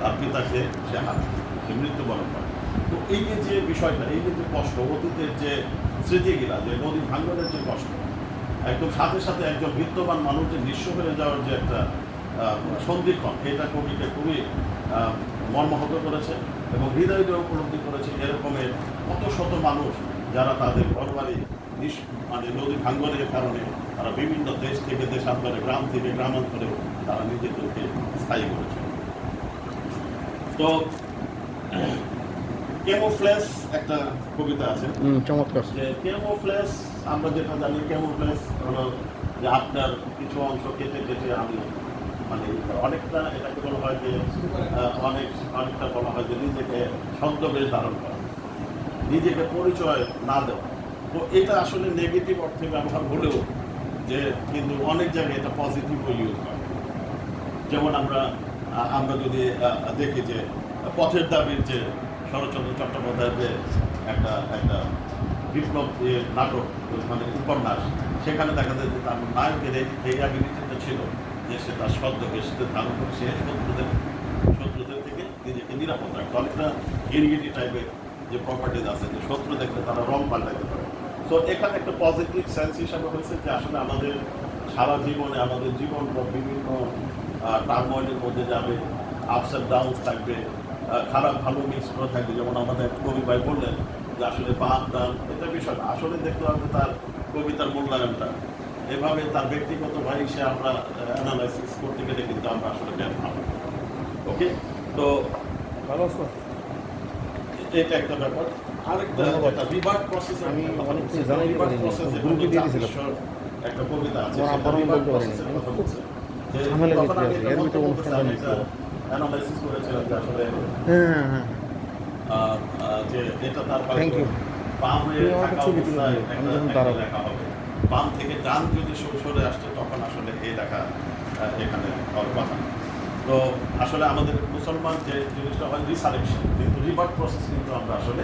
তার পিতাকে সে হারায়, সে মৃত্যুবরণ করে। তো এই যে বিষয়টা, এই যে কষ্ট, অতীতের যে স্মৃতিগুলা, যে নদী ভাঙ্গনের যে কষ্ট, একদম সাথে সাথে একজন বিত্তবান মানুষ যে নিঃস্ব হয়ে যাওয়ার যে একটা সন্ধিক্ষণ, এটা কবিকে খুবই মর্মাহত করেছে এবং হৃদয় উপলব্ধি করেছে এরকমের কত শত মানুষ যারা তাদের ঘরবাড়ি মানে নদী ভাঙ্গনের কারণে তারা বিভিন্ন দেশ থেকে দেশান্তরে, গ্রাম থেকে গ্রামান্তরে তারা নিজেদেরকে স্থায়ী করেছে। তো ক্যামোফ্লেজ একটা কবিতা আছে, চমৎকার। যে ক্যামোফ্লেজ, আমরা যেটা জানি ক্যামোফ্লেজ হলো যে আপনার কিছু অংশ কেটে কেটে আমি মানে অনেকটা, এটাকে বলা হয় যে অনেকটা বলা হয় যে নিজেকে ছদ্মবেশ ধারণ করা, নিজেকে পরিচয় না দেওয়া। তো এটা আসলে নেগেটিভ অর্থে ব্যবহার হলেও যে কিন্তু অনেক জায়গায় এটা পজিটিভও ইউজ হয়। যেমন আমরা যদি দেখি যে পথের দাবির যে শরৎচন্দ্র চট্টোপাধ্যায়ের যে একটা বিপ্লব নাটক মানে উপন্যাস, সেখানে দেখা যায় যে তার নায়কের এই অ্যাবিলিটিটা ছিল যে সে তার ছদ্মবেশকে ধারণ করে সে শত্রুদের থেকে নিজেকে নিরাপদ রাখতো। অনেকটা গিরগিটি টাইপের যে প্রপার্টিজ আছে, যে শত্রু দেখলে তারা রং পাল্টাইতে পারে। তো এখানে একটা পজিটিভ সেন্স হিসাবে হয়েছে যে আসলে আমাদের সারা জীবনে আমাদের জীবন বিভিন্ন টার্ময়েলের মধ্যে যাবে, আপস অ্যান্ড ডাউনস থাকবে, খারাপ ভালো মিক্স করে থাকবে। যেমন আমাদের কবি ভাই বললেন যে আসলে বাম ডান এটা বিষয় না, আসলে দেখতে হবে তার কবিতার মূল্যায়নটা। এভাবে তার ব্যক্তিগত ভাই সে আমরা অ্যানালাইসিস করতে গেলে কিন্তু আমরা আসলে জ্ঞান পাবো। ওকে, তো ভালো আছো? এটা একটা ব্যাপার। আরেকটা রিভার্ট প্রসেস, আমি অনেক কিছু জানাইতে পারিনি, গ্রুপে দিয়ে দিয়েছিলাম। একটা কবিতা আছে, ঝামেলা করতে আছে, এর ভিতরে অনুষ্ঠান অ্যানালাইসিস করেছিলাম যে আসলে যে এটা তার বামে থাকা অবস্থায় একটা লেখা হবে, বাম থেকে ডান যদি সরে আসছে তখন আসলে এই লেখা এখানে হওয়ার কথা। তো আসলে আমাদের মুসলমান যে জিনিসটা হয় রিসারেকশন, কিন্তু রিভার্ট প্রসেস কিন্তু আমরা আসলে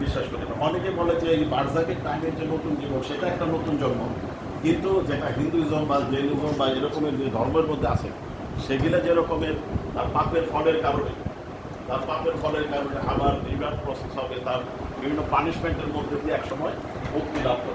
বিশ্বাস করি না। অনেকে বলে যে এই বার্জাকের টাইমের যে নতুন জীবন সেটা একটা নতুন জন্ম, কিন্তু যেটা হিন্দুইজম বা জৈনিজম বা এরকমের যে ধর্মের মধ্যে আছে সেগুলো যেরকমের তার পাপের ফলের কারণে আবার রিভার্ট প্রসেস হবে, তার বিভিন্ন পানিশমেন্টের মধ্যে দিয়ে একসময় মুক্তি লাভ করে।